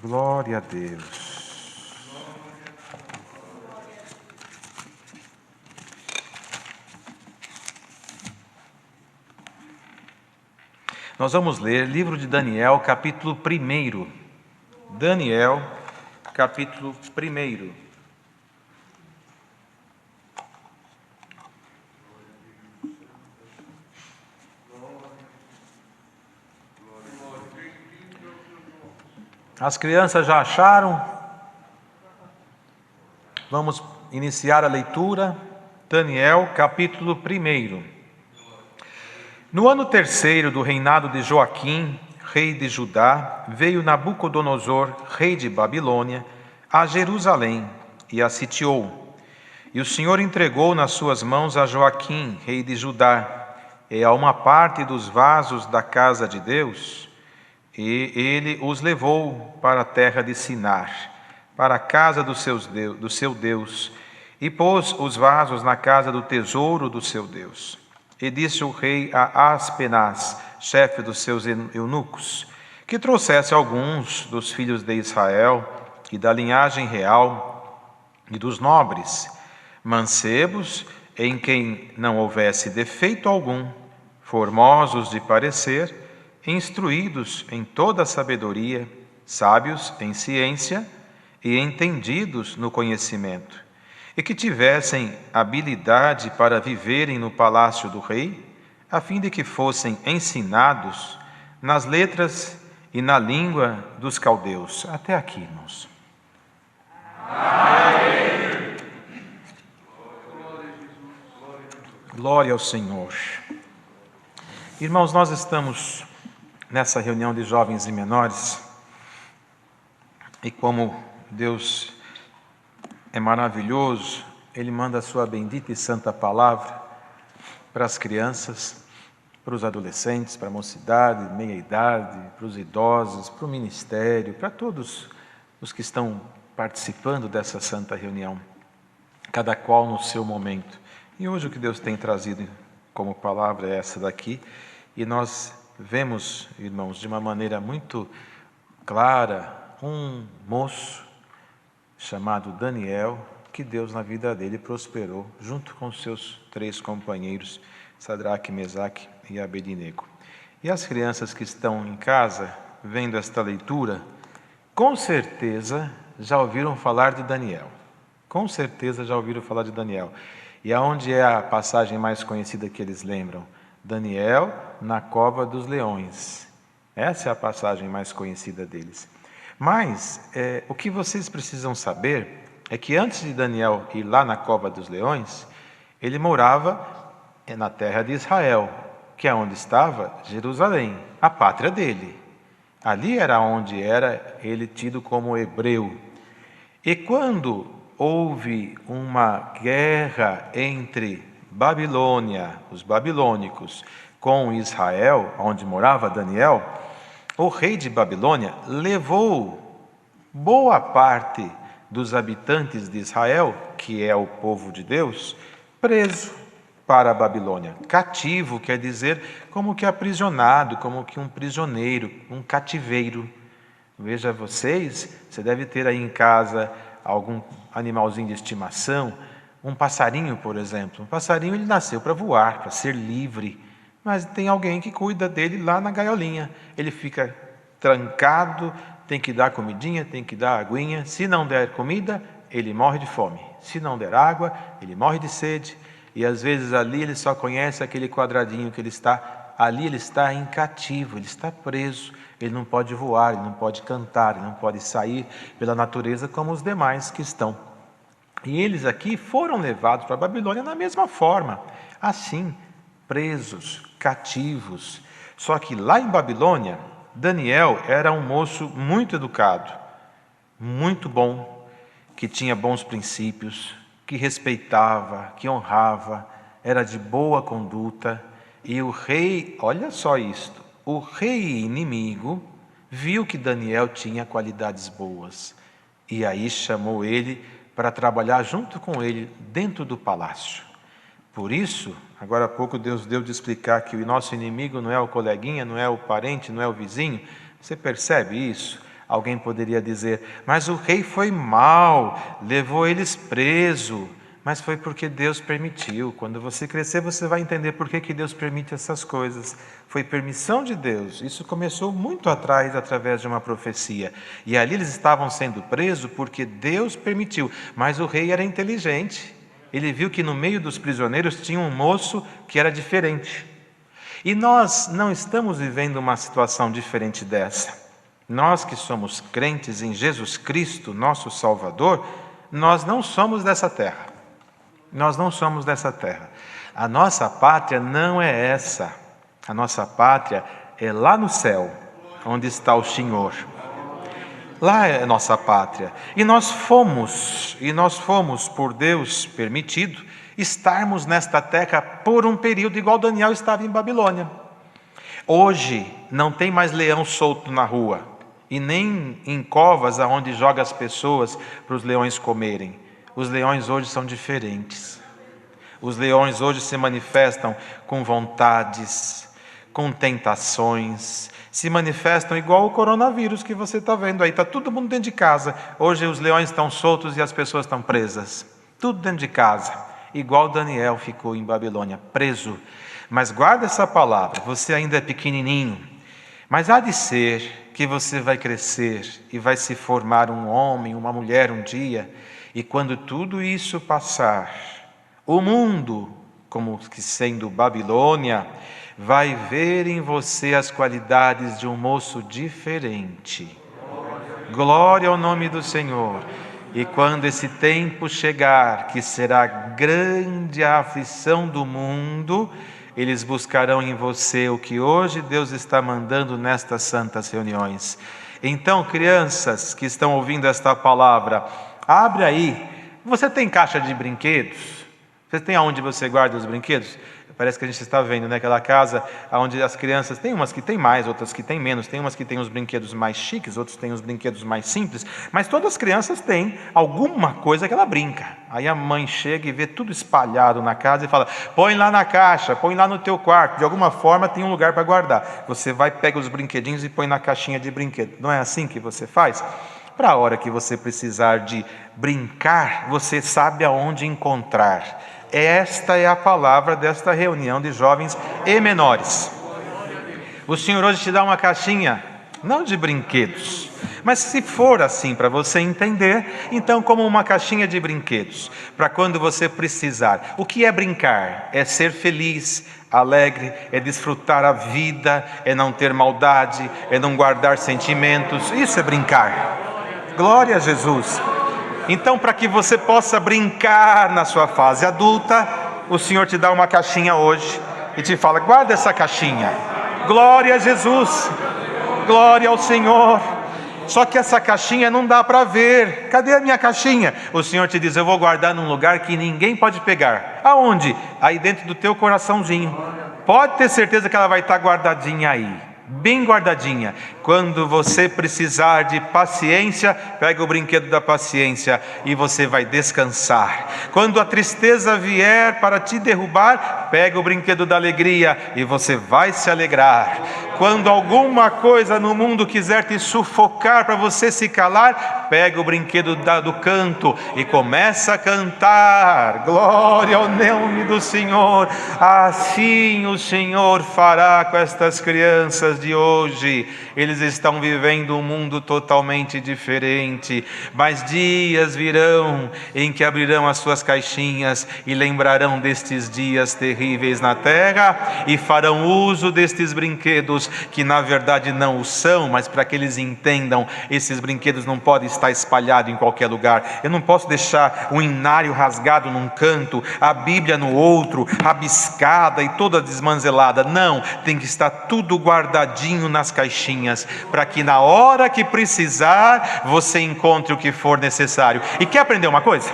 Glória a Deus. Nós vamos ler livro de Daniel, capítulo 1. Daniel, capítulo 1. As crianças já acharam? Vamos iniciar a leitura. Daniel, capítulo 1. No ano 3º do reinado de Joaquim, rei de Judá, veio Nabucodonosor, rei de Babilônia, a Jerusalém e a sitiou. E o Senhor entregou nas suas mãos a Joaquim, rei de Judá, e a uma parte dos vasos da casa de Deus, e ele os levou para a terra de Sinar, para a casa do seu Deus, e pôs os vasos na casa do tesouro do seu Deus. E disse o rei a Aspenaz, chefe dos seus eunucos, que trouxesse alguns dos filhos de Israel e da linhagem real e dos nobres, mancebos, em quem não houvesse defeito algum, formosos de parecer, instruídos em toda a sabedoria, sábios em ciência e entendidos no conhecimento, e que tivessem habilidade para viverem no palácio do rei, a fim de que fossem ensinados nas letras e na língua dos caldeus. Até aqui, irmãos. Amém. Glória ao Senhor. Irmãos, nós estamos nessa reunião de jovens e menores, e como Deus é maravilhoso, Ele manda a sua bendita e santa palavra para as crianças, para os adolescentes, para a mocidade, meia-idade, para os idosos, para o ministério, para todos os que estão participando dessa santa reunião, cada qual no seu momento. E hoje o que Deus tem trazido como palavra é essa daqui, e nós vemos, irmãos, de uma maneira muito clara, um moço chamado Daniel, que Deus na vida dele prosperou, junto com seus 3 companheiros, Sadraque, Mesaque e Abednego. E as crianças que estão em casa, vendo esta leitura, com certeza já ouviram falar de Daniel. Com certeza já ouviram falar de Daniel. E aonde é a passagem mais conhecida que eles lembram? Daniel na cova dos leões. Essa é a passagem mais conhecida deles. Mas o que vocês precisam saber é que antes de Daniel ir lá na cova dos leões, ele morava na terra de Israel, que é onde estava Jerusalém, a pátria dele. Ali era onde era ele tido como hebreu. E quando houve uma guerra entre Babilônia, os babilônicos, com Israel, onde morava Daniel, o rei de Babilônia levou boa parte dos habitantes de Israel, que é o povo de Deus, preso para a Babilônia. Cativo quer dizer como que aprisionado, como que um prisioneiro, um cativeiro. Veja vocês, você deve ter aí em casa algum animalzinho de estimação, um passarinho, por exemplo. Um passarinho ele nasceu para voar, para ser livre, mas tem alguém que cuida dele lá na gaiolinha. Ele fica trancado, tem que dar comidinha, tem que dar aguinha. Se não der comida, ele morre de fome. Se não der água, ele morre de sede. E às vezes ali ele só conhece aquele quadradinho que ele está. Ali ele está em cativo, ele está preso. Ele não pode voar, ele não pode cantar, ele não pode sair pela natureza como os demais que estão. E eles aqui foram levados para a Babilônia da mesma forma, assim, presos, cativos. Só que lá em Babilônia, Daniel era um moço muito educado, muito bom, que tinha bons princípios, que respeitava, que honrava, era de boa conduta. E o rei, olha só isto, o rei inimigo viu que Daniel tinha qualidades boas e aí chamou ele para trabalhar junto com ele dentro do palácio. Por isso, agora há pouco Deus deu de explicar que o nosso inimigo não é o coleguinha, não é o parente, não é o vizinho. Você percebe isso? Alguém poderia dizer: mas o rei foi mau, levou eles preso. Mas foi porque Deus permitiu. Quando você crescer, você vai entender por que Deus permite essas coisas. Foi permissão de Deus. Isso começou muito atrás, através de uma profecia. E ali eles estavam sendo presos porque Deus permitiu. Mas o rei era inteligente. Ele viu que no meio dos prisioneiros tinha um moço que era diferente. E nós não estamos vivendo uma situação diferente dessa. Nós que somos crentes em Jesus Cristo, nosso Salvador, nós não somos dessa terra. Nós não somos dessa terra. A nossa pátria não é essa. A nossa pátria é lá no céu, onde está o Senhor. Lá é a nossa pátria. E nós fomos por Deus permitido estarmos nesta terra por um período igual Daniel estava em Babilônia. Hoje não tem mais leão solto na rua e nem em covas aonde joga as pessoas para os leões comerem. Os leões hoje são diferentes. Os leões hoje se manifestam com vontades, com tentações, se manifestam igual o coronavírus que você está vendo aí. Está todo mundo dentro de casa. Hoje os leões estão soltos e as pessoas estão presas. Tudo dentro de casa. Igual Daniel ficou em Babilônia, preso. Mas guarda essa palavra, você ainda é pequenininho. Mas há de ser que você vai crescer e vai se formar um homem, uma mulher um dia. E quando tudo isso passar, o mundo, como que sendo Babilônia, vai ver em você as qualidades de um moço diferente. Glória ao nome do Senhor. E quando esse tempo chegar, que será grande a aflição do mundo, eles buscarão em você o que hoje Deus está mandando nestas santas reuniões. Então, crianças que estão ouvindo esta palavra, abre aí. Você tem caixa de brinquedos? Você tem aonde você guarda os brinquedos? Parece que a gente está vendo, né? Aquela casa onde as crianças, tem umas que tem mais, outras que tem menos, tem umas que tem os brinquedos mais chiques, outros têm os brinquedos mais simples, mas todas as crianças têm alguma coisa que ela brinca. Aí a mãe chega e vê tudo espalhado na casa e fala: põe lá na caixa, põe lá no teu quarto, de alguma forma tem um lugar para guardar. Você vai, pega os brinquedinhos e põe na caixinha de brinquedo. Não é assim que você faz? Para a hora que você precisar de brincar, você sabe aonde encontrar. Esta é a palavra desta reunião de jovens e menores. O Senhor hoje te dá uma caixinha, não de brinquedos, mas se for assim para você entender, então como uma caixinha de brinquedos, para quando você precisar. O que é brincar? É ser feliz, alegre, é desfrutar a vida, é não ter maldade, é não guardar sentimentos. Isso é brincar. Glória a Jesus. Então, para que você possa brincar na sua fase adulta, o Senhor te dá uma caixinha hoje e te fala: guarda essa caixinha. Glória a Jesus, glória ao Senhor. Só que essa caixinha não dá para ver. Cadê a minha caixinha? O Senhor te diz: eu vou guardar num lugar que ninguém pode pegar. Aonde? Aí dentro do teu coraçãozinho. Pode ter certeza que ela vai estar guardadinha aí, bem guardadinha. Quando você precisar de paciência, pega o brinquedo da paciência e você vai descansar. Quando a tristeza vier para te derrubar, pega o brinquedo da alegria e você vai se alegrar. Quando alguma coisa no mundo quiser te sufocar para você se calar, pega o brinquedo do canto e começa a cantar. Glória ao nome do Senhor. Assim o Senhor fará com estas crianças de hoje. Eles estão vivendo um mundo totalmente diferente, mas dias virão em que abrirão as suas caixinhas e lembrarão destes dias terríveis na terra e farão uso destes brinquedos que na verdade não o são, mas para que eles entendam, esses brinquedos não podem estar espalhados em qualquer lugar. Eu não posso deixar o inário rasgado num canto, a Bíblia no outro, rabiscada e toda desmanzelada. Não, tem que estar tudo guardadinho nas caixinhas, para que na hora que precisar, você encontre o que for necessário. E quer aprender uma coisa?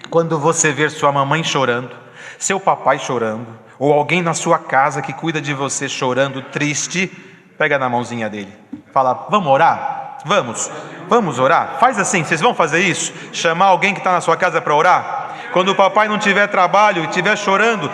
Quando você ver sua mamãe chorando, seu papai chorando, ou alguém na sua casa que cuida de você chorando, triste, pega na mãozinha dele, fala: vamos orar? Vamos orar? Faz assim, vocês vão fazer isso? Chamar alguém que está na sua casa para orar? Quando o papai não tiver trabalho e estiver chorando,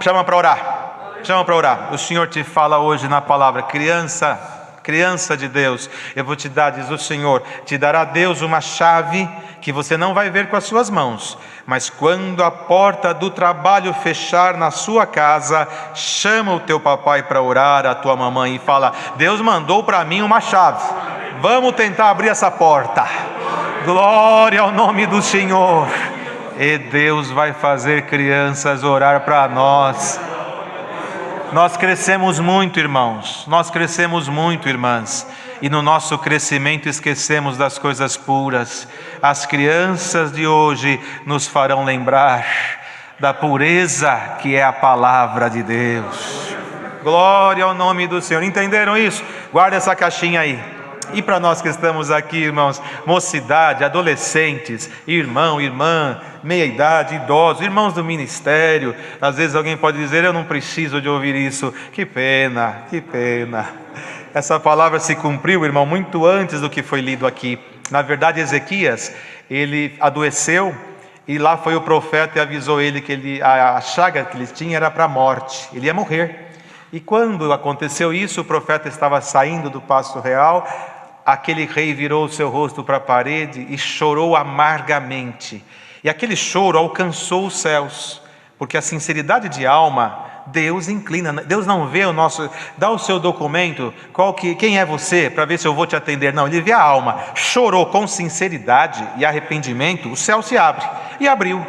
chama para orar. O Senhor te fala hoje na palavra: criança, criança de Deus, eu vou te dar, diz o Senhor, te dará Deus uma chave que você não vai ver com as suas mãos, mas quando a porta do trabalho fechar na sua casa, chama o teu papai para orar, a tua mamãe, e fala: Deus mandou para mim uma chave, vamos tentar abrir essa porta. Glória ao nome do Senhor. E Deus vai fazer crianças orar para nós. Nós crescemos muito, irmãos, nós crescemos muito, irmãs, e no nosso crescimento esquecemos das coisas puras. As crianças de hoje nos farão lembrar da pureza que é a palavra de Deus. Glória ao nome do Senhor. Entenderam isso? Guarda essa caixinha aí. E para nós que estamos aqui, irmãos, mocidade, adolescentes, irmão, irmã, meia-idade, idosos, irmãos do ministério, às vezes alguém pode dizer: eu não preciso de ouvir isso. Que pena, que pena. Essa palavra se cumpriu, irmão, muito antes do que foi lido aqui. Na verdade, Ezequias, ele adoeceu e lá foi o profeta e avisou ele que a chaga que ele tinha era para a morte, ele ia morrer. E quando aconteceu isso, o profeta estava saindo do pasto real. Aquele rei virou o seu rosto para a parede e chorou amargamente. E aquele choro alcançou os céus, porque a sinceridade de alma, Deus inclina. Deus não vê o nosso... Dá o seu documento, quem é você, para ver se eu vou te atender. Não, ele vê a alma. Chorou com sinceridade e arrependimento, o céu se abre. E abriu.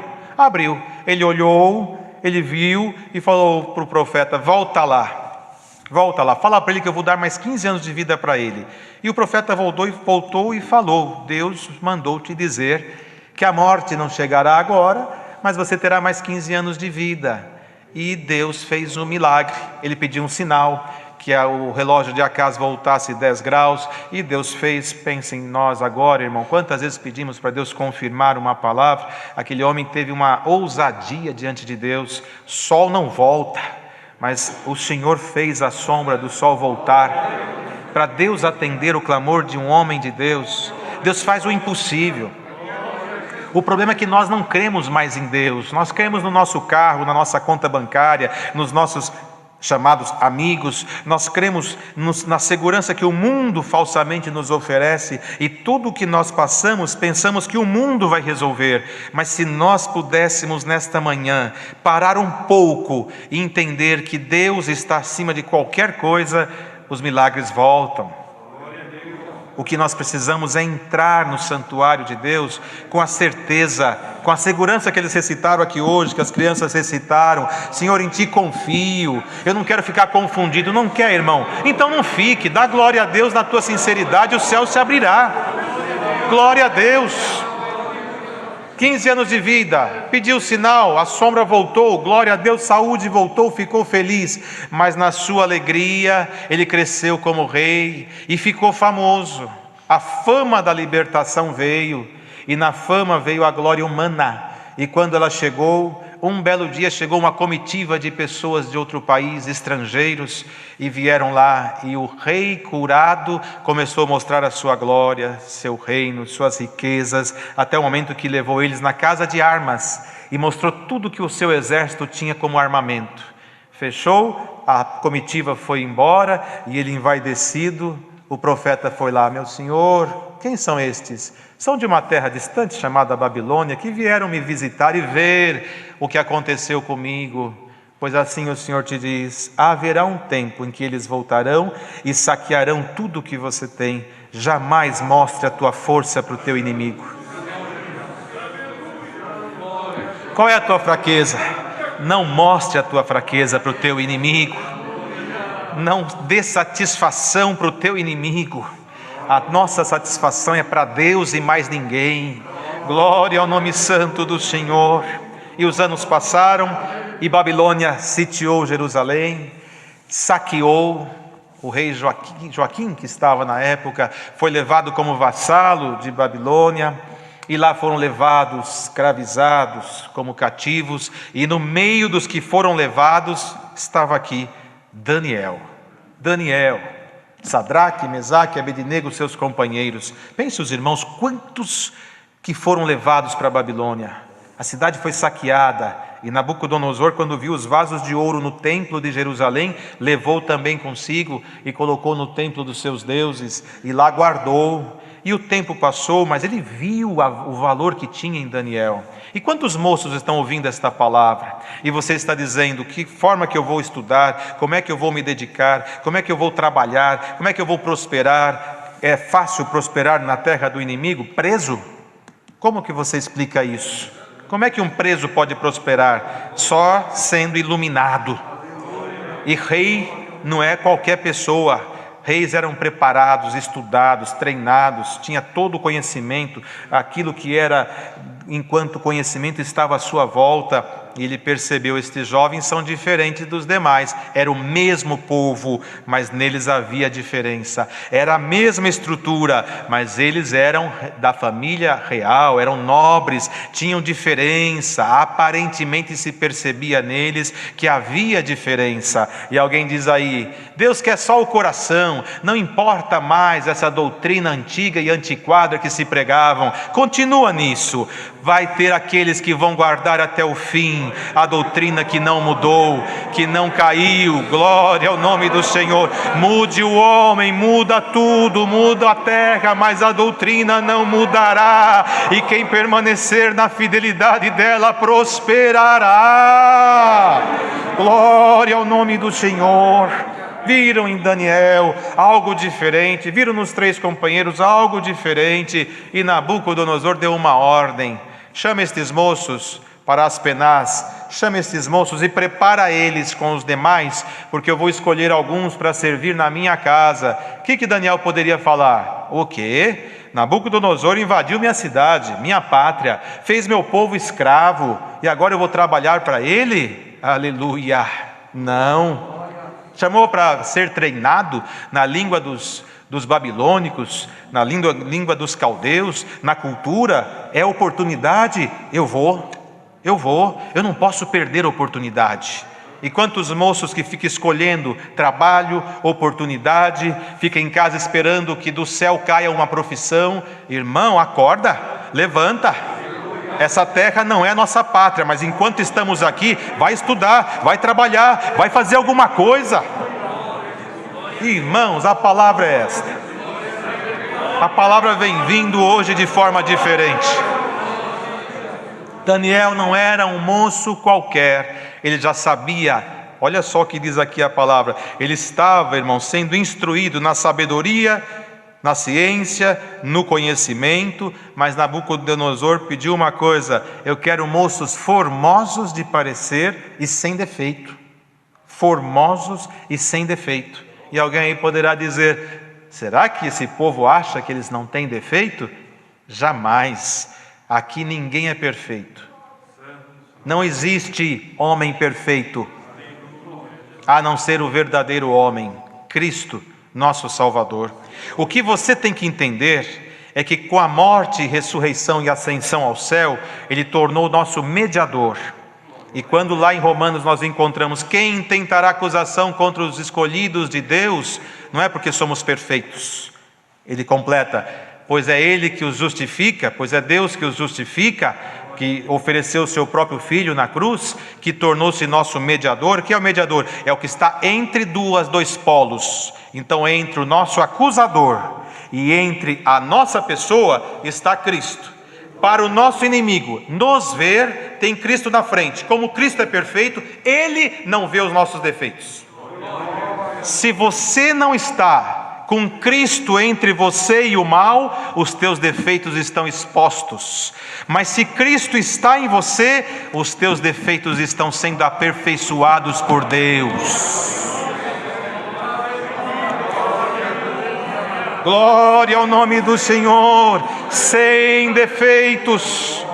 Ele olhou, ele viu e falou para o profeta: volta lá, fala para ele que eu vou dar mais 15 anos de vida para ele. E o profeta voltou e falou: Deus mandou te dizer que a morte não chegará agora, mas você terá mais 15 anos de vida. E Deus fez um milagre. Ele pediu um sinal, que o relógio de Acás voltasse 10 graus, e Deus fez. Pense em nós agora, irmão, quantas vezes pedimos para Deus confirmar uma palavra. Aquele homem teve uma ousadia diante de Deus. Sol não volta, mas o Senhor fez a sombra do sol voltar, para Deus atender o clamor de um homem de Deus. Deus faz o impossível. O problema é que nós não cremos mais em Deus. Nós cremos no nosso carro, na nossa conta bancária, nos nossos chamados amigos. Nós cremos na segurança que o mundo falsamente nos oferece, e tudo o que nós passamos, pensamos que o mundo vai resolver. Mas se nós pudéssemos nesta manhã parar um pouco e entender que Deus está acima de qualquer coisa, os milagres voltam. O que nós precisamos é entrar no santuário de Deus com a certeza, com a segurança que eles recitaram aqui hoje, que as crianças recitaram: Senhor, em Ti confio, eu não quero ficar confundido. Não quer, irmão? Então não fique, dá glória a Deus na tua sinceridade, o céu se abrirá. Glória a Deus. 15 anos de vida, pediu sinal, a sombra voltou, glória a Deus, saúde voltou, ficou feliz. Mas na sua alegria, ele cresceu como rei e ficou famoso. A fama da libertação veio, e na fama veio a glória humana. E quando ela chegou, um belo dia chegou uma comitiva de pessoas de outro país, estrangeiros, e vieram lá, e o rei curado começou a mostrar a sua glória, seu reino, suas riquezas, até o momento que levou eles na casa de armas e mostrou tudo que o seu exército tinha como armamento. Fechou, a comitiva foi embora e ele envaidecido. O profeta foi lá: meu senhor, quem são estes? São de uma terra distante chamada Babilônia, que vieram me visitar e ver o que aconteceu comigo. Pois assim o Senhor te diz: haverá um tempo em que eles voltarão e saquearão tudo o que você tem. Jamais mostre a tua força para o teu inimigo. Qual é a tua fraqueza? Não mostre a tua fraqueza para o teu inimigo. Não dê satisfação para o teu inimigo. A nossa satisfação é para Deus e mais ninguém. Glória ao nome santo do Senhor. E os anos passaram e Babilônia sitiou Jerusalém, saqueou. O rei Joaquim, que estava na época, foi levado como vassalo de Babilônia, e lá foram levados, escravizados, como cativos. E no meio dos que foram levados estava aqui Daniel, Sadraque, Mesaque, Abednego, seus companheiros. Pense os irmãos, quantos que foram levados para a Babilônia. A cidade foi saqueada, E Nabucodonosor, quando viu os vasos de ouro no templo de Jerusalém, levou também consigo e colocou no templo dos seus deuses e lá guardou. E o tempo passou, mas ele viu o valor que tinha em Daniel. E quantos moços estão ouvindo esta palavra? E você está dizendo, que forma que eu vou estudar? Como é que eu vou me dedicar? Como é que eu vou trabalhar? Como é que eu vou prosperar? É fácil prosperar na terra do inimigo, preso? Como que você explica isso? Como é que um preso pode prosperar? Só sendo iluminado. E rei não é qualquer pessoa. Reis eram preparados, estudados, treinados, tinha todo o conhecimento, aquilo que era, enquanto conhecimento estava à sua volta. E ele percebeu, estes jovens são diferentes dos demais. Era o mesmo povo, mas neles havia diferença. Era a mesma estrutura, mas eles eram da família real, eram nobres, tinham diferença. Aparentemente se percebia neles que havia diferença. E alguém diz aí, Deus quer só o coração, não importa mais essa doutrina antiga e antiquada que se pregavam. Continua nisso. Vai ter aqueles que vão guardar até o fim a doutrina que não mudou, que não caiu. Glória ao nome do Senhor. Mude o homem, muda tudo, muda a terra, mas a doutrina não mudará. E quem permanecer na fidelidade dela prosperará. Glória ao nome do Senhor. Viram em Daniel algo diferente, viram nos 3 companheiros algo diferente, e Nabucodonosor deu uma ordem: chama estes moços para as penás, chama estes moços e prepara eles com os demais, porque eu vou escolher alguns para servir na minha casa. O que Daniel poderia falar? O quê? Nabucodonosor invadiu minha cidade, minha pátria, fez meu povo escravo, e agora eu vou trabalhar para ele? Aleluia! Não. Chamou para ser treinado na língua dos babilônicos, na língua dos caldeus, na cultura. É oportunidade, eu não posso perder a oportunidade. E quantos moços que ficam escolhendo trabalho, oportunidade, fica em casa esperando que do céu caia uma profissão. Irmão, acorda, levanta. Essa terra não é a nossa pátria, mas enquanto estamos aqui, vai estudar, vai trabalhar, vai fazer alguma coisa. Irmãos, a palavra é esta. A palavra vem vindo hoje de forma diferente. Daniel não era um moço qualquer, ele já sabia. Olha só o que diz aqui a palavra. Ele estava, irmão, sendo instruído na sabedoria, na ciência, no conhecimento, mas Nabucodonosor pediu uma coisa: eu quero moços formosos de parecer e sem defeito. Formosos e sem defeito. E alguém aí poderá dizer, será que esse povo acha que eles não têm defeito? Jamais. Aqui ninguém é perfeito. Não existe homem perfeito, a não ser o verdadeiro homem, Cristo, nosso Salvador. O que você tem que entender é que com a morte, ressurreição e ascensão ao céu, Ele tornou o nosso mediador. E quando lá em Romanos nós encontramos quem intentará acusação contra os escolhidos de Deus, não é porque somos perfeitos. Ele completa, pois é Ele que os justifica, pois é Deus que os justifica, que ofereceu o seu próprio Filho na cruz, que tornou-se nosso mediador. O que é o mediador? É o que está entre dois polos. Então, entre o nosso acusador e entre a nossa pessoa está Cristo. Para o nosso inimigo nos ver, tem Cristo na frente. Como Cristo é perfeito, Ele não vê os nossos defeitos. Se você não está com Cristo entre você e o mal, os teus defeitos estão expostos. Mas se Cristo está em você, os teus defeitos estão sendo aperfeiçoados por Deus. Glória ao nome do Senhor, sem defeitos.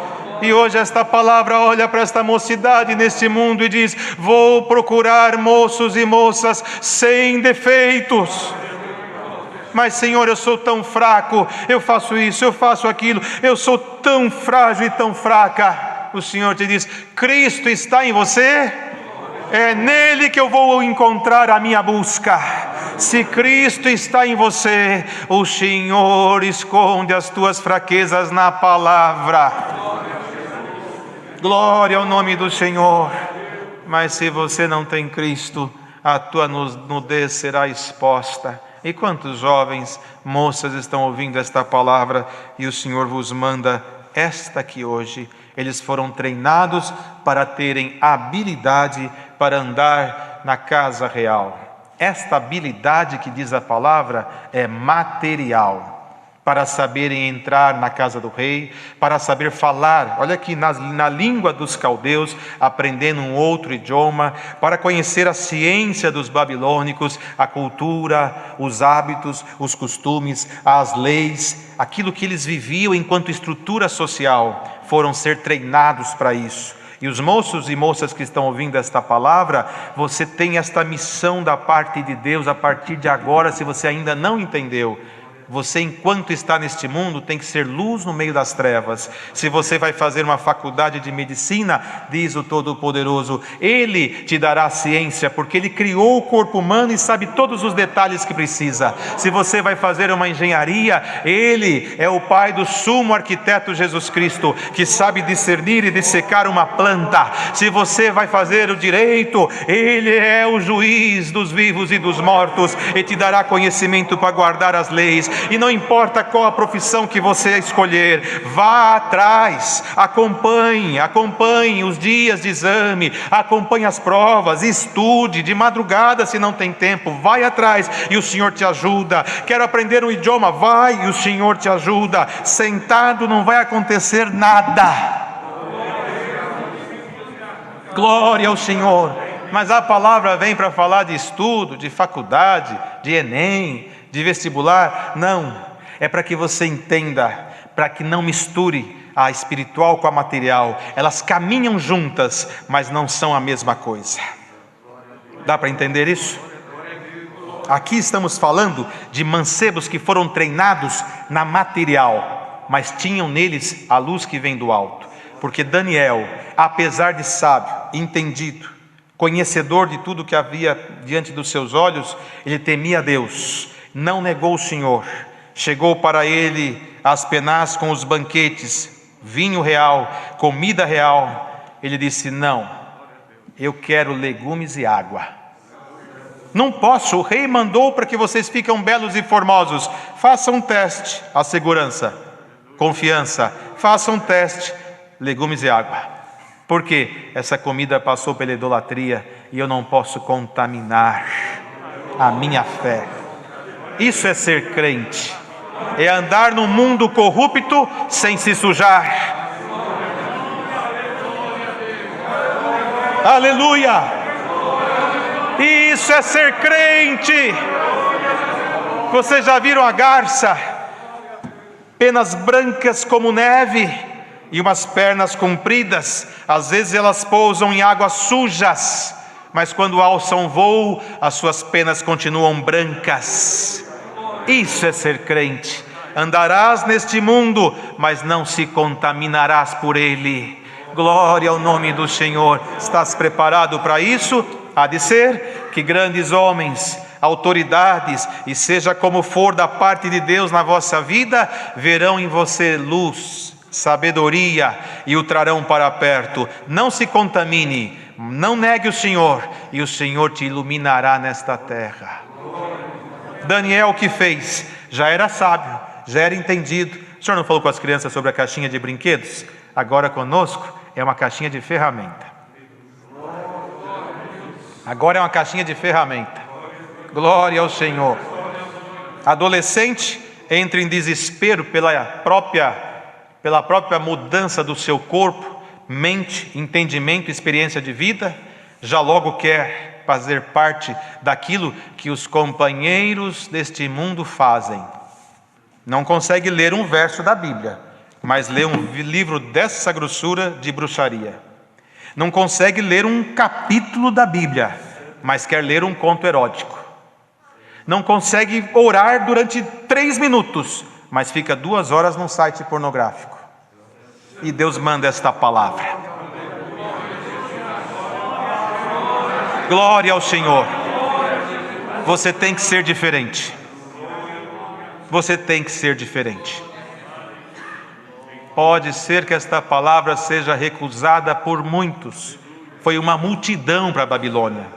E hoje esta palavra olha para esta mocidade neste mundo e diz: vou procurar moços e moças sem defeitos. Mas Senhor, eu sou tão fraco, eu faço isso, eu faço aquilo, eu sou tão frágil e tão fraca. O Senhor te diz: Cristo está em você? É nele que eu vou encontrar a minha busca. Se Cristo está em você, o Senhor esconde as tuas fraquezas na palavra. Glória ao nome do Senhor. Mas se você não tem Cristo, a tua nudez será exposta. E quantos jovens, moças estão ouvindo esta palavra e o Senhor vos manda esta aqui hoje? Eles foram treinados para terem habilidade para andar na casa real. Esta habilidade que diz a palavra é material. Para saberem entrar na casa do rei, para saber falar, olha aqui, na língua dos caldeus, aprendendo um outro idioma, para conhecer a ciência dos babilônicos, a cultura, os hábitos, os costumes, as leis, aquilo que eles viviam enquanto estrutura social, foram ser treinados para isso. E os moços e moças que estão ouvindo esta palavra, você tem esta missão da parte de Deus a partir de agora, se você ainda não entendeu. Você, enquanto está neste mundo, tem que ser luz no meio das trevas. Se você vai fazer uma faculdade de medicina, diz o Todo-Poderoso, Ele te dará a ciência, porque Ele criou o corpo humano e sabe todos os detalhes que precisa. Se você vai fazer uma engenharia, Ele é o Pai do sumo arquiteto Jesus Cristo, que sabe discernir e dissecar uma planta. Se você vai fazer o direito, Ele é o juiz dos vivos e dos mortos, e te dará conhecimento para guardar as leis. E não importa qual a profissão que você escolher, vá atrás, acompanhe os dias de exame, acompanhe as provas, estude de madrugada se não tem tempo, vai atrás e o Senhor te ajuda. Quero aprender um idioma, vai e o Senhor te ajuda. Sentado não vai acontecer nada. Glória ao Senhor. Mas a palavra vem para falar de estudo, de faculdade, de Enem, de vestibular. Não, é para que você entenda, para que não misture a espiritual com a material. Elas caminham juntas, mas não são a mesma coisa. Dá para entender isso? Aqui estamos falando de mancebos que foram treinados na material, mas tinham neles a luz que vem do alto. Porque Daniel, apesar de sábio, entendido, conhecedor de tudo que havia diante dos seus olhos, ele temia a Deus, não negou o Senhor. Chegou para ele as penás com os banquetes, vinho real, comida real. Ele disse: não, eu quero legumes e água. Não posso, o rei mandou para que vocês fiquem belos e formosos. Faça um teste, a segurança, confiança, faça um teste, legumes e água. Porque essa comida passou pela idolatria e eu não posso contaminar a minha fé. Isso é ser crente, é andar no mundo corrupto sem se sujar. Aleluia! Isso é ser crente. Vocês já viram a garça? Penas brancas como neve e umas pernas compridas. Às vezes elas pousam em águas sujas, mas quando alçam voo, as suas penas continuam brancas. Isso é ser crente. Andarás neste mundo, mas não se contaminarás por ele. Glória ao nome do Senhor. Estás preparado para isso? Há de ser que grandes homens, autoridades, e seja como for da parte de Deus na vossa vida, verão em você luz, sabedoria e o trarão para perto. Não se contamine, não negue o Senhor, e o Senhor te iluminará nesta terra. Daniel, o que fez? Já era sábio, já era entendido. O senhor não falou com as crianças sobre a caixinha de brinquedos? Agora conosco é uma caixinha de ferramenta. Agora é uma caixinha de ferramenta. Glória ao Senhor. Adolescente entra em desespero pela própria mudança do seu corpo, mente, entendimento, experiência de vida. Já logo quer fazer parte daquilo que os companheiros deste mundo fazem. Não consegue ler um verso da Bíblia, mas lê um livro dessa grossura de bruxaria. Não consegue ler um capítulo da Bíblia, mas quer ler um conto erótico. Não consegue orar durante 3 minutos, mas fica 2 horas num site pornográfico. E Deus manda esta palavra. Glória ao Senhor. Você tem que ser diferente. Você tem que ser diferente. pode ser que esta palavra seja recusada por muitos. Foi uma multidão para a Babilônia,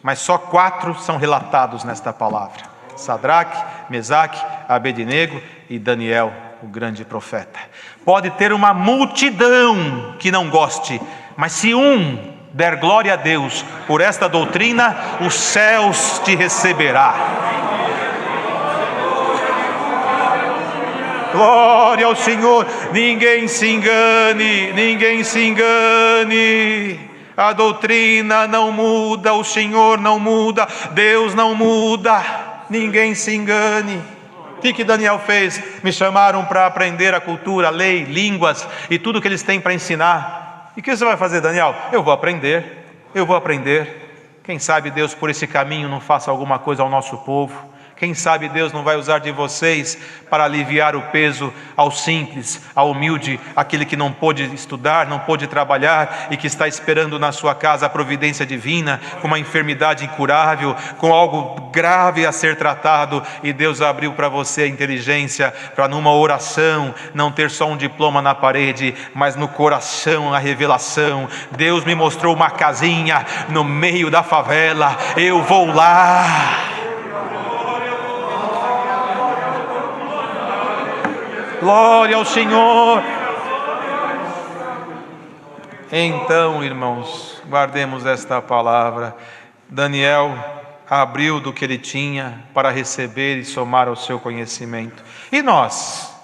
mas só 4 são relatados nesta palavra: Sadraque, Mesaque, Abednego e Daniel, o grande profeta. Pode ter uma multidão que não goste, mas se um der glória a Deus por esta doutrina, os céus te receberá. Glória ao Senhor. Ninguém se engane, ninguém se engane. A doutrina não muda, o Senhor não muda, Deus não muda. Ninguém se engane. O que Daniel fez? Me chamaram para aprender a cultura, a lei, línguas e tudo que eles têm para ensinar. E o que você vai fazer, Daniel? Eu vou aprender. Quem sabe Deus por esse caminho não faça alguma coisa ao nosso povo. Quem sabe Deus não vai usar de vocês para aliviar o peso ao simples, ao humilde, aquele que não pôde estudar, não pôde trabalhar e que está esperando na sua casa a providência divina, com uma enfermidade incurável, com algo grave a ser tratado, e Deus abriu para você a inteligência, para numa oração, não ter só um diploma na parede, mas no coração a revelação. Deus me mostrou uma casinha no meio da favela, eu vou lá. Glória ao Senhor. Então, irmãos, guardemos esta palavra. Daniel abriu do que ele tinha para receber e somar ao seu conhecimento. E nós?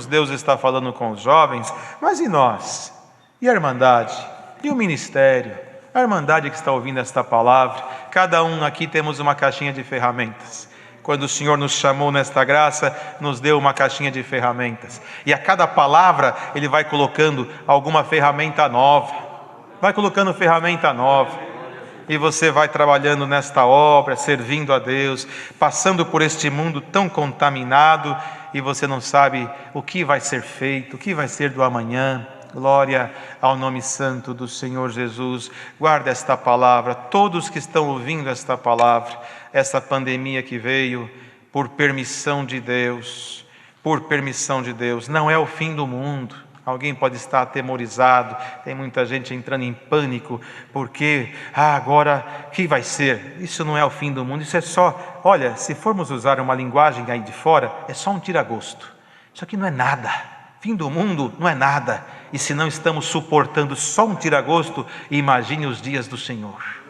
Deus está falando com os jovens, mas e nós? E a Irmandade? E o ministério? A Irmandade que está ouvindo esta palavra, cada um aqui temos uma caixinha de ferramentas. Quando o Senhor nos chamou nesta graça, nos deu uma caixinha de ferramentas. E a cada palavra, Ele vai colocando alguma ferramenta nova. Vai colocando ferramenta nova. E você vai trabalhando nesta obra, servindo a Deus, passando por este mundo tão contaminado, e você não sabe o que vai ser feito, o que vai ser do amanhã. Glória ao nome santo do Senhor Jesus. Guarda esta palavra, todos que estão ouvindo esta palavra. Essa pandemia que veio por permissão de Deus, não é o fim do mundo. Alguém pode estar atemorizado, tem muita gente entrando em pânico, porque agora o que vai ser? Isso não é o fim do mundo, isso é só, olha, se formos usar uma linguagem aí de fora, é só um tira-gosto. Isso aqui não é nada, fim do mundo não é nada, e se não estamos suportando só um tira-gosto, imagine os dias do Senhor.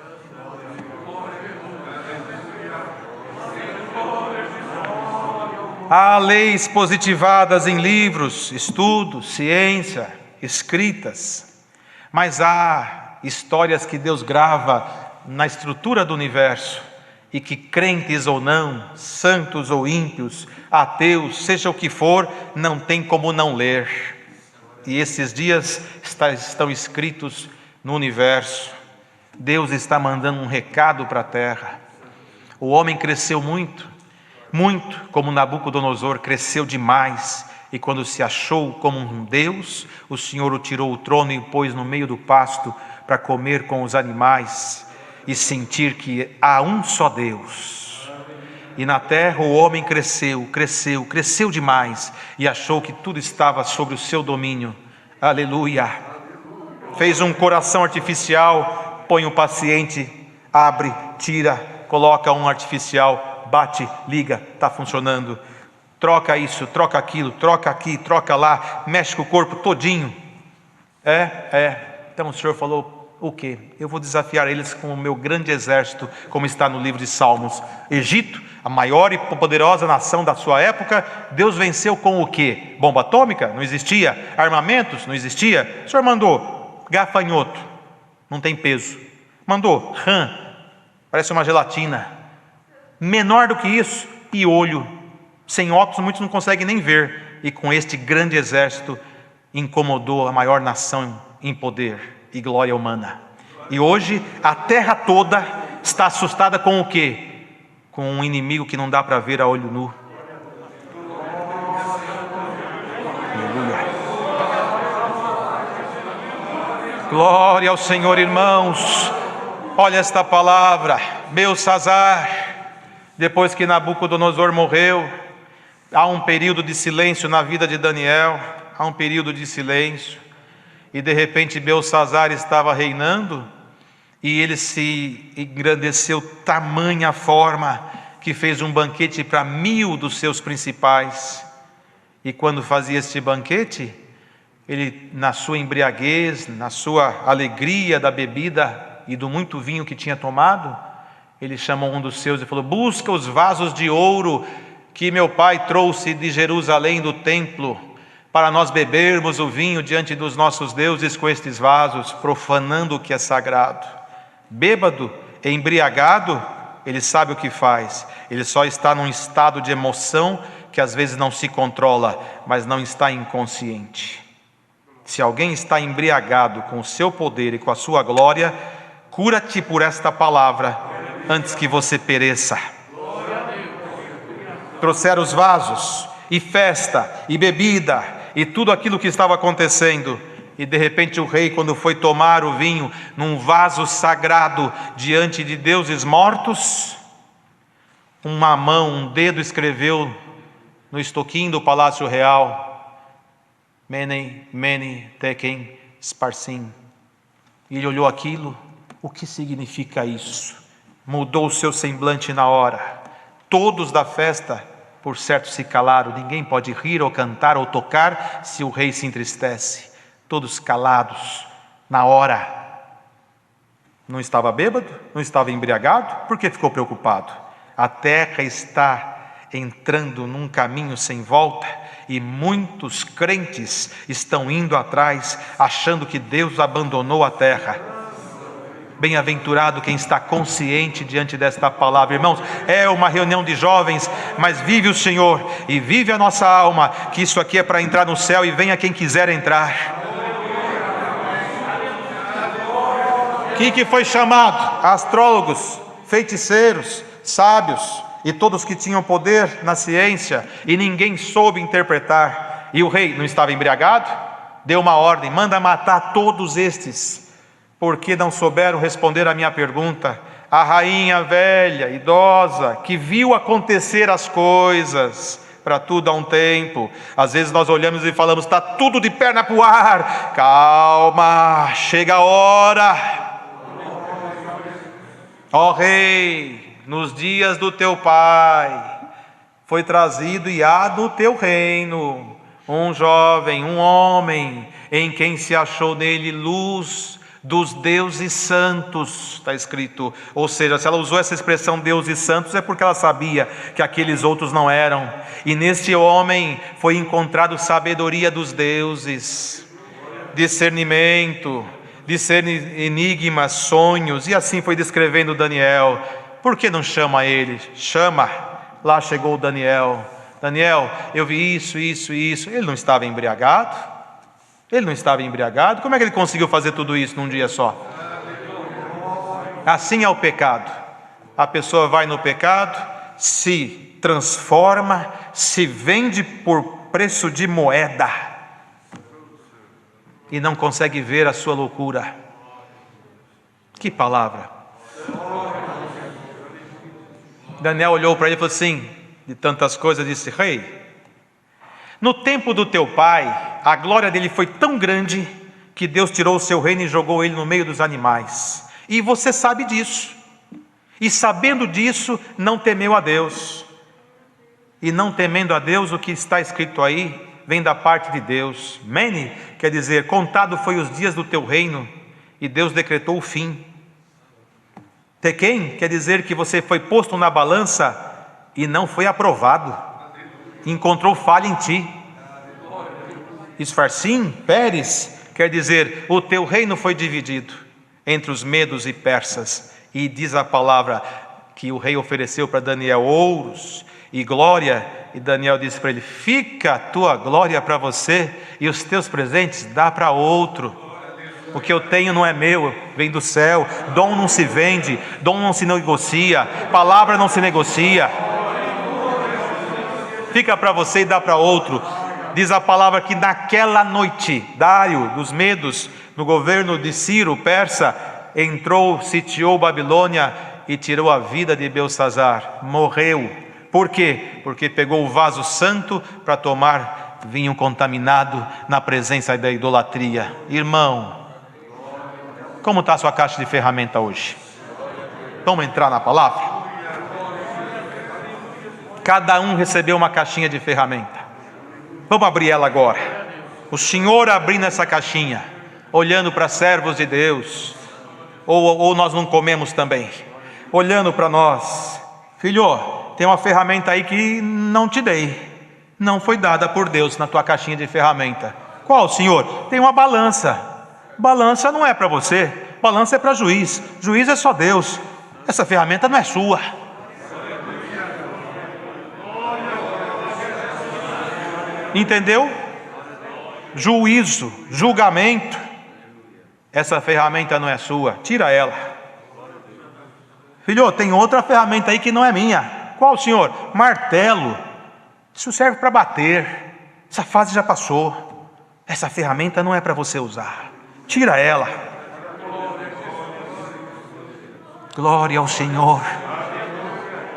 Há leis positivadas em livros, estudos, ciência, escritas, mas há histórias que Deus grava na estrutura do universo e que crentes ou não, santos ou ímpios, ateus, seja o que for, não tem como não ler. E esses dias estão escritos no universo. Deus está mandando um recado para a terra. O homem cresceu muito, como Nabucodonosor cresceu demais, e quando se achou como um Deus, o Senhor o tirou o trono e o pôs no meio do pasto para comer com os animais e sentir que há um só Deus. E na terra o homem cresceu demais e achou que tudo estava sobre o seu domínio. Aleluia! Fez um coração artificial, põe um paciente, abre, tira, coloca um artificial, bate, liga, está funcionando. Troca isso, troca aquilo, troca aqui, troca lá, mexe com o corpo todinho. Então o Senhor falou o quê? Eu vou desafiar eles com o meu grande exército, como está no livro de Salmos. Egito, a maior e poderosa nação da sua época, Deus venceu com o quê? Bomba atômica? Não existia. Armamentos? Não existia. O Senhor mandou gafanhoto, não tem peso. Mandou rã, parece uma gelatina. Menor do que isso, piolho. Sem óculos muitos não conseguem nem ver. E com este grande exército incomodou a maior nação em poder e glória humana. E hoje a terra toda está assustada com o quê? Com um inimigo que não dá para ver a olho nu. Aleluia. Glória ao Senhor, irmãos. Olha esta palavra, Belsazar. Depois que Nabucodonosor morreu, há um período de silêncio na vida de Daniel. há um período de silêncio, e de repente Belsassar estava reinando, e ele se engrandeceu tamanha forma, que fez um banquete para 1000 dos seus principais. E quando fazia este banquete, ele, na sua embriaguez, na sua alegria da bebida e do muito vinho que tinha tomado, ele chamou um dos seus e falou: busca os vasos de ouro que meu pai trouxe de Jerusalém do templo, para nós bebermos o vinho diante dos nossos deuses com estes vasos, profanando o que é sagrado. Bêbado, embriagado, ele sabe o que faz, ele só está num estado de emoção que às vezes não se controla, mas não está inconsciente. Se alguém está embriagado com o seu poder e com a sua glória, cura-te por esta palavra, antes que você pereça. Trouxeram os vasos, e festa, e bebida, e tudo aquilo que estava acontecendo. E de repente o rei, quando foi tomar o vinho num vaso sagrado diante de deuses mortos, uma mão, um dedo escreveu no estoquinho do palácio real: Mene, Mene, Tekel, Sparsim. E ele olhou aquilo. O que significa isso? Mudou o seu semblante na hora. Todos da festa, por certo, se calaram. Ninguém pode rir ou cantar ou tocar se o rei se entristece. Todos calados na hora. Não estava bêbado? Não estava embriagado? Por que ficou preocupado? A terra está entrando num caminho sem volta, e muitos crentes estão indo atrás, achando que Deus abandonou a terra. Bem-aventurado quem está consciente diante desta palavra. Irmãos, é uma reunião de jovens, mas vive o Senhor e vive a nossa alma, que isso aqui é para entrar no céu, e venha quem quiser entrar. Que foi chamado? Astrólogos, feiticeiros, sábios e todos que tinham poder na ciência, e ninguém soube interpretar. E o rei não estava embriagado? Deu uma ordem: manda matar todos estes, porque não souberam responder à minha pergunta. A rainha velha, idosa, que viu acontecer as coisas, para tudo há um tempo. Às vezes nós olhamos e falamos: está tudo de perna para o ar. Calma, chega a hora. Ó rei, nos dias do teu pai, foi trazido e há no teu reino um jovem, um homem, em quem se achou nele luz dos deuses santos, está escrito. Ou seja, se ela usou essa expressão deuses santos, é porque ela sabia que aqueles outros não eram. E neste homem foi encontrado sabedoria dos deuses, discernimento, discernir enigmas, sonhos, e assim foi descrevendo Daniel. Por que não chama ele? Chama. Lá chegou Daniel. Daniel, eu vi isso. Ele não estava embriagado? Ele não estava embriagado? Como é que ele conseguiu fazer tudo isso num dia só? Assim é o pecado. A pessoa vai no pecado, se transforma, se vende por preço de moeda, e não consegue ver a sua loucura. Que palavra! Daniel olhou para ele e falou assim, de tantas coisas, disse: rei, no tempo do teu pai, a glória dele foi tão grande, que Deus tirou o seu reino e jogou ele no meio dos animais. E você sabe disso. E sabendo disso, não temeu a Deus. E não temendo a Deus, o que está escrito aí vem da parte de Deus. Mene quer dizer: contado foi os dias do teu reino, e Deus decretou o fim. Tekel quer dizer que você foi posto na balança e não foi aprovado, encontrou falha em ti. Esfarsim, Pérez, quer dizer: o teu reino foi dividido entre os medos e persas. E diz a palavra que o rei ofereceu para Daniel ouros e glória, e Daniel disse para ele: fica a tua glória para você, e os teus presentes dá para outro. O que eu tenho não é meu, vem do céu. Dom não se vende, dom não se negocia, palavra não se negocia. Fica para você e dá para outro. Diz a palavra que naquela noite, Dário dos Medos, no governo de Ciro, persa, entrou, sitiou Babilônia e tirou a vida de Belsassar. Morreu. Por quê? Porque pegou o vaso santo para tomar vinho contaminado na presença da idolatria. Irmão, como está a sua caixa de ferramenta hoje? Vamos entrar na palavra? Cada um recebeu uma caixinha de ferramenta. Vamos abrir ela agora. O Senhor abrindo essa caixinha, olhando para servos de Deus, ou nós não comemos também, olhando para nós. Filho, tem uma ferramenta aí que não te dei, não foi dada por Deus na tua caixinha de ferramenta. Qual, Senhor? Tem uma balança. Balança não é para você, balança é para juiz. Juiz é só Deus. Essa ferramenta não é sua. Entendeu? Juízo, julgamento. Essa ferramenta não é sua, tira ela. Filho, tem outra ferramenta aí que não é minha. Qual, Senhor? Martelo. Isso serve para bater. Essa fase já passou. Essa ferramenta não é para você usar. Tira ela. Glória ao Senhor.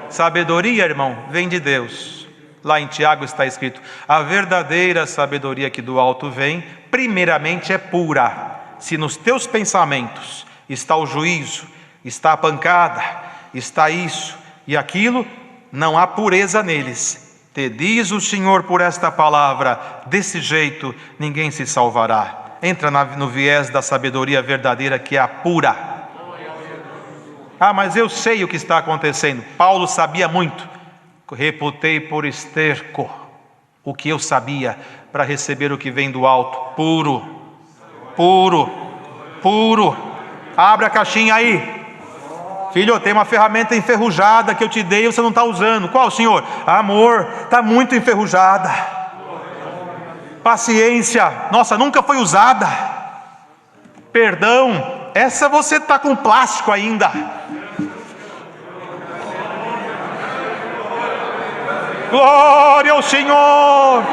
Sabedoria, irmão, vem de Deus. Lá em Tiago está escrito: a verdadeira sabedoria que do alto vem, primeiramente é pura. Se nos teus pensamentos está o juízo, está a pancada, está isso e aquilo, não há pureza neles. Te diz o Senhor por esta palavra: desse jeito ninguém se salvará. Entra no viés da sabedoria verdadeira, que é a pura. Ah, mas eu sei o que está acontecendo. Paulo sabia muito. Reputei por esterco o que eu sabia, para receber o que vem do alto, puro, puro, puro. Abre a caixinha aí. Filho, tem uma ferramenta enferrujada que eu te dei e você não está usando. Qual, Senhor? Amor, está muito enferrujada. Paciência, nossa, nunca foi usada. Perdão, essa você está com plástico ainda. Glória ao Senhor.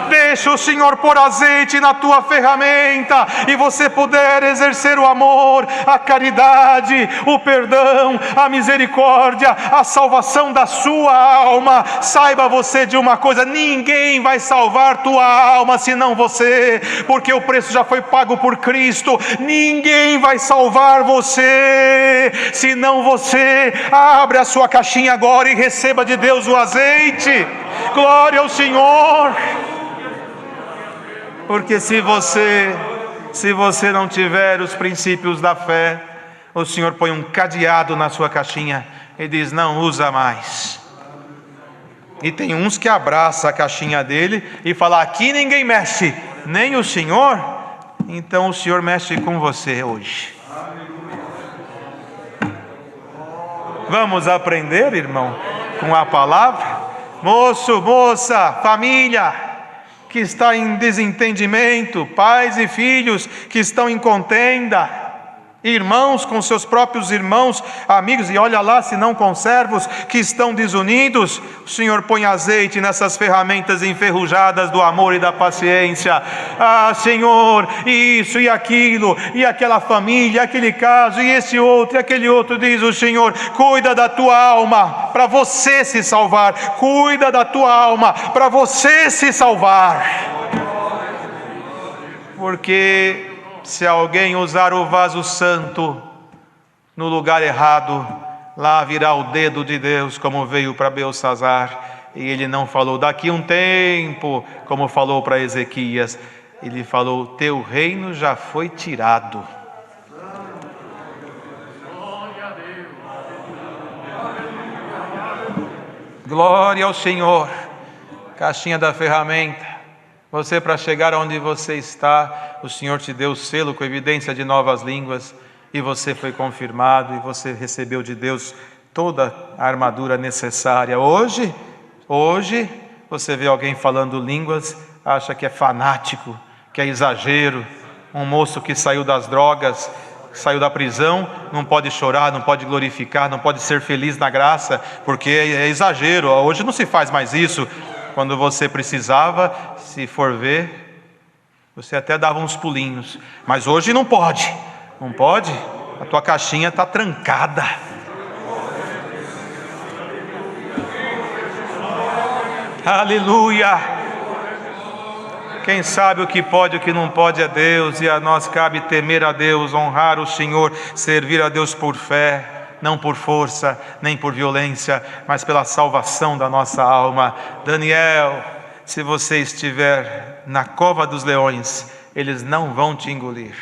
Deixa o Senhor pôr azeite na tua ferramenta e você puder exercer o amor, a caridade, o perdão, a misericórdia, a salvação da sua alma. Saiba você de uma coisa: ninguém vai salvar tua alma senão você, porque o preço já foi pago por Cristo. Ninguém vai salvar você senão você. Abre a sua caixinha agora e receba de Deus o azeite. Glória ao Senhor. Porque se você não tiver os princípios da fé, o Senhor põe um cadeado na sua caixinha e diz: não usa mais. E tem uns que abraçam a caixinha dele e falam: aqui ninguém mexe, nem o Senhor. Então o Senhor mexe com você hoje. Vamos aprender, irmão, com a palavra. Moço, moça, família que está em desentendimento, pais e filhos que estão em contenda, irmãos com seus próprios irmãos, amigos, e olha lá se não conservos, que estão desunidos. O Senhor põe azeite nessas ferramentas enferrujadas do amor e da paciência. Ah, Senhor, isso e aquilo, e aquela família, aquele caso, e esse outro, e aquele outro, diz o Senhor: cuida da tua alma, para você se salvar. Cuida da tua alma, para você se salvar. Porque se alguém usar o vaso santo no lugar errado, lá virá o dedo de Deus, como veio para Belsazzar. E ele não falou daqui um tempo, como falou para Ezequias. Ele falou: teu reino já foi tirado. Glória ao Senhor. Caixinha da ferramenta. Você, para chegar onde você está, o Senhor te deu o selo com evidência de novas línguas, e você foi confirmado, e você recebeu de Deus toda a armadura necessária. Hoje, você vê alguém falando línguas, acha que é fanático, que é exagero. Um moço que saiu das drogas, saiu da prisão, não pode chorar, não pode glorificar, não pode ser feliz na graça, porque é exagero. Hoje não se faz mais isso. Quando você precisava, se for ver, você até dava uns pulinhos. Mas hoje não pode. Não pode? A tua caixinha está trancada. Aleluia. Quem sabe o que pode e o que não pode é Deus, e a nós cabe temer a Deus, honrar o Senhor, servir a Deus por fé, não por força, nem por violência, mas pela salvação da nossa alma. Daniel, se você estiver na cova dos leões, eles não vão te engolir.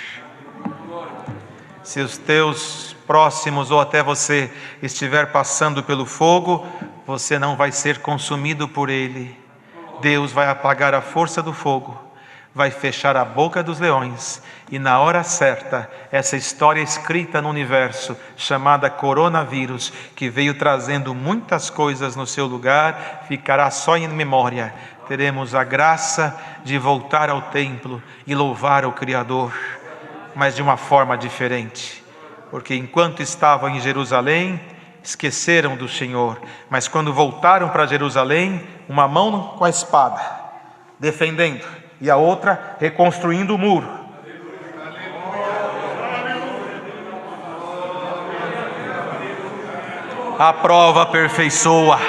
Se os teus próximos ou até você estiver passando pelo fogo, você não vai ser consumido por ele. Deus vai apagar a força do fogo, vai fechar a boca dos leões, e na hora certa, essa história escrita no universo, chamada coronavírus, que veio trazendo muitas coisas no seu lugar, ficará só em memória. Teremos a graça de voltar ao templo e louvar o Criador, mas de uma forma diferente, porque enquanto estavam em Jerusalém, esqueceram do Senhor, mas quando voltaram para Jerusalém, uma mão com a espada, defendendo, e a outra reconstruindo o muro. A prova aperfeiçoa.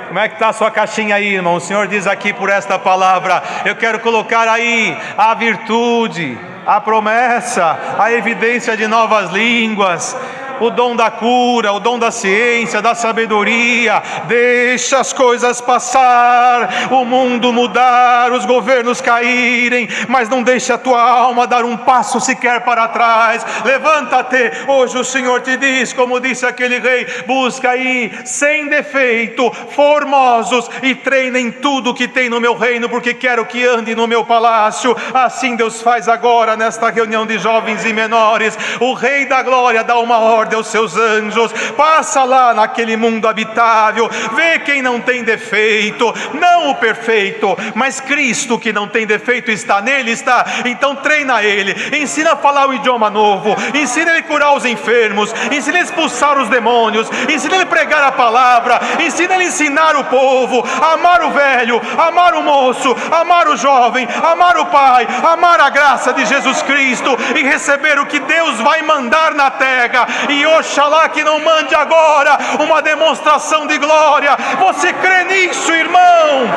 Como é que está a sua caixinha aí, irmão? O Senhor diz aqui por esta palavra, eu quero colocar aí a virtude, a promessa, a evidência de novas línguas, o dom da cura, o dom da ciência, da sabedoria. Deixa as coisas passar, o mundo mudar, os governos caírem, mas não deixe a tua alma dar um passo sequer para trás. Levanta-te, hoje o Senhor te diz, como disse aquele rei, busca aí, sem defeito, formosos, e treinem tudo que tem no meu reino, porque quero que ande no meu palácio. Assim Deus faz agora nesta reunião de jovens e menores. O Rei da Glória dá uma ordem aos seus anjos, passa lá naquele mundo habitável, vê quem não tem defeito, não o perfeito, mas Cristo que não tem defeito está nele, está. Então treina ele, ensina a falar o idioma novo, ensina ele a curar os enfermos, ensina ele a expulsar os demônios, ensina ele a pregar a palavra, ensina ele a ensinar o povo, a amar o velho, amar o moço, amar o jovem, amar o pai, amar a graça de Jesus Cristo e receber o que Deus vai mandar na terra. E oxalá que não mande agora uma demonstração de glória. Você crê nisso, irmão?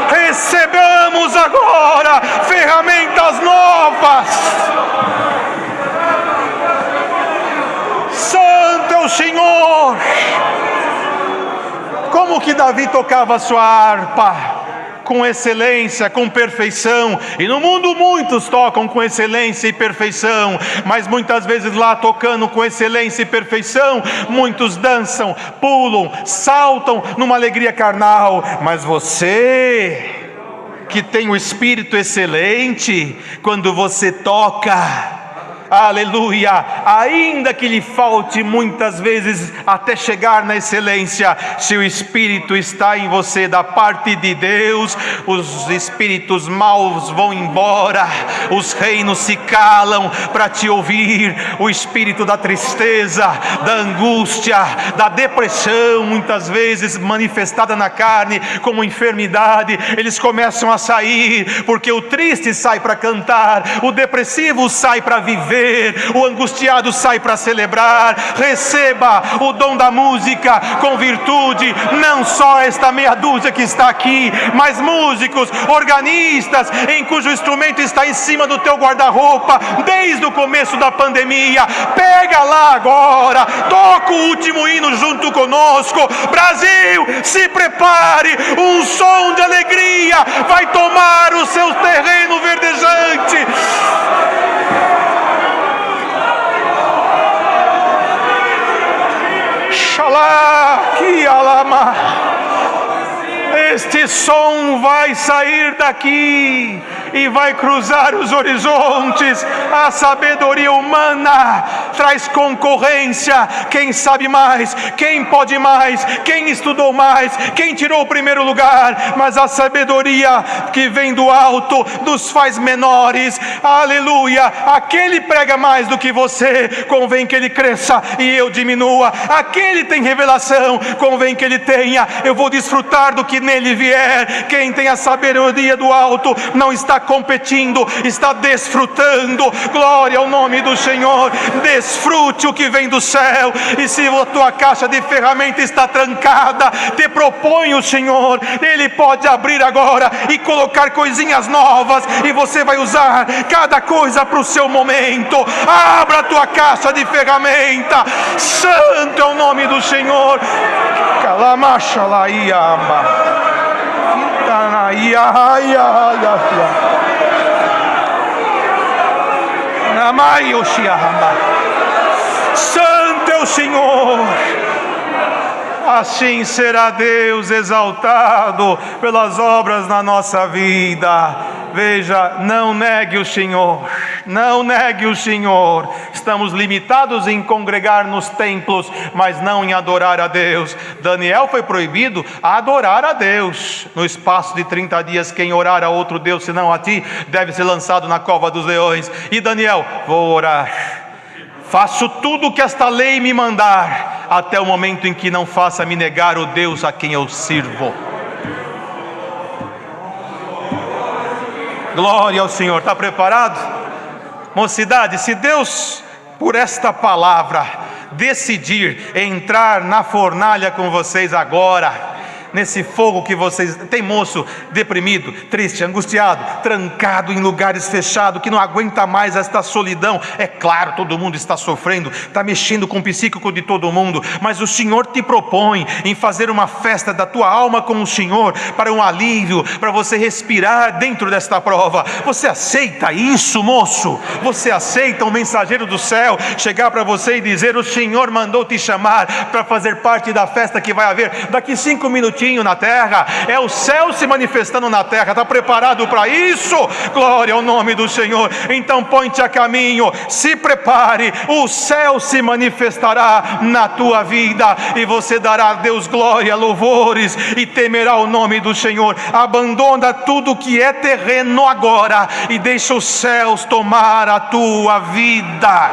Recebamos agora ferramentas novas. Santo é o Senhor. Como que Davi tocava a sua harpa? Com excelência, com perfeição. E no mundo muitos tocam com excelência e perfeição, mas muitas vezes lá tocando com excelência e perfeição, muitos dançam, pulam, saltam numa alegria carnal. Mas você que tem o espírito excelente, quando você toca, aleluia, ainda que lhe falte muitas vezes até chegar na excelência, se o Espírito está em você da parte de Deus, os espíritos maus vão embora, os reinos se calam para te ouvir. O espírito da tristeza, da angústia, da depressão, muitas vezes manifestada na carne como enfermidade, eles começam a sair, porque o triste sai para cantar, o depressivo sai para viver, o angustiado sai para celebrar. Receba o dom da música com virtude, não só esta meia dúzia que está aqui, mas músicos, organistas, em cujo instrumento está em cima do teu guarda-roupa desde o começo da pandemia. Pega lá agora, toca o último hino junto conosco. Brasil, se prepare, um som de alegria vai tomar o seu terreno verdejante. Que alama, este som vai sair daqui e vai cruzar os horizontes. A sabedoria humana traz concorrência. Quem sabe mais? Quem pode mais? Quem estudou mais? Quem tirou o primeiro lugar? Mas a sabedoria que vem do alto nos faz menores. Aleluia! Aquele prega mais do que você, convém que ele cresça e eu diminua. Aquele tem revelação, convém que ele tenha. Eu vou desfrutar do que nele ele vier, quem tem a sabedoria do alto não está competindo, está desfrutando. Glória ao nome do Senhor. Desfrute o que vem do céu. E se a tua caixa de ferramenta está trancada, te propõe o Senhor, Ele pode abrir agora e colocar coisinhas novas, e você vai usar cada coisa para o seu momento. Abra a tua caixa de ferramenta. Santo é o nome do Senhor. Santo é o Senhor. Assim será Deus exaltado pelas obras na nossa vida. Veja, não negue o Senhor, não negue o Senhor. Estamos limitados em congregar nos templos, mas não em adorar a Deus. Daniel foi proibido a adorar a Deus. No espaço de 30 dias, quem orar a outro Deus senão a ti, deve ser lançado na cova dos leões. E Daniel, vou orar. Faço tudo o que esta lei me mandar, até o momento em que não faça me negar o Deus a quem eu sirvo. Glória ao Senhor. Está preparado? Mocidade, se Deus, por esta palavra, decidir entrar na fornalha com vocês agora, nesse fogo que vocês... Tem moço deprimido, triste, angustiado, trancado em lugares fechados, que não aguenta mais esta solidão. É claro, todo mundo está sofrendo, está mexendo com o psíquico de todo mundo, mas o Senhor te propõe em fazer uma festa da tua alma com o Senhor, para um alívio, para você respirar dentro desta prova. Você aceita isso, moço? Você aceita um mensageiro do céu chegar para você e dizer: o Senhor mandou te chamar para fazer parte da festa que vai haver daqui 5 minutinhos na terra? É o céu se manifestando na terra. Está preparado para isso? Glória ao nome do Senhor. Então põe-te a caminho, se prepare, o céu se manifestará na tua vida, e você dará a Deus glória, louvores, e temerá o nome do Senhor. Abandona tudo que é terreno agora e deixa os céus tomar a tua vida.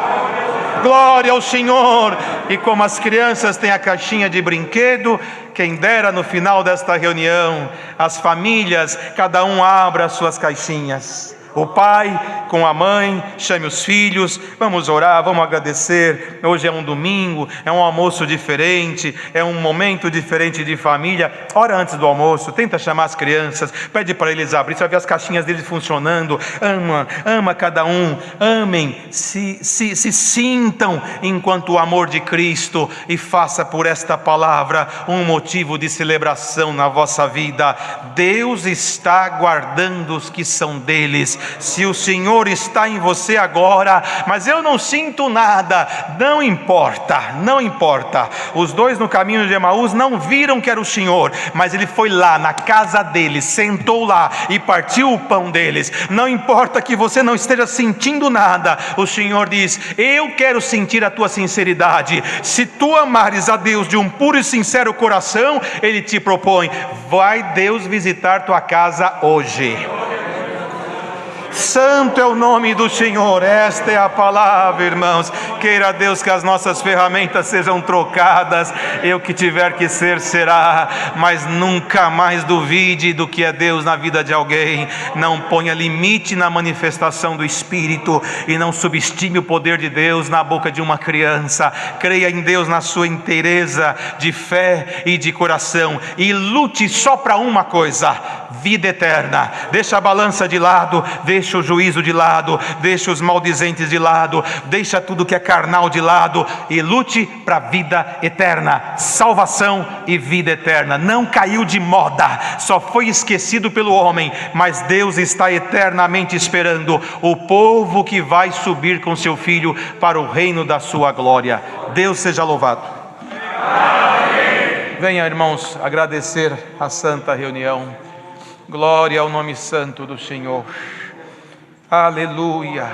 Glória ao Senhor. E como as crianças têm a caixinha de brinquedo, quem dera no final desta reunião, as famílias, cada um abra as suas caixinhas. O pai com a mãe, chame os filhos, vamos orar, vamos agradecer. Hoje é um domingo, é um almoço diferente, é um momento diferente de família. Ora antes do almoço, tenta chamar as crianças, pede para eles abrir, você vai ver as caixinhas deles funcionando. Ama cada um, amem, se sintam enquanto o amor de Cristo, e faça por esta palavra um motivo de celebração na vossa vida. Deus está guardando os que são deles. Se o Senhor está em você agora, mas eu não sinto nada, não importa, não importa. Os dois no caminho de Emaús não viram que era o Senhor, mas Ele foi lá na casa deles, sentou lá e partiu o pão deles. Não importa que você não esteja sentindo nada, o Senhor diz: eu quero sentir a tua sinceridade. Se tu amares a Deus de um puro e sincero coração, Ele te propõe: vai Deus visitar tua casa hoje. Santo é o nome do Senhor. Esta é a palavra, irmãos. Queira Deus que as nossas ferramentas sejam trocadas, e o que tiver que ser, será. Mas nunca mais duvide do que é Deus na vida de alguém. Não ponha limite na manifestação do Espírito, e não subestime o poder de Deus na boca de uma criança. Creia em Deus na sua inteireza de fé e de coração, e lute só para uma coisa: vida eterna. Deixa a balança de lado, deixa o juízo de lado, deixa os maldizentes de lado, deixa tudo que é carnal de lado, e lute para a vida eterna, salvação e vida eterna. Não caiu de moda, só foi esquecido pelo homem, mas Deus está eternamente esperando o povo que vai subir com seu Filho para o reino da sua glória. Deus seja louvado. Amém. Venha, irmãos, agradecer a santa reunião. Glória ao nome santo do Senhor. Aleluia.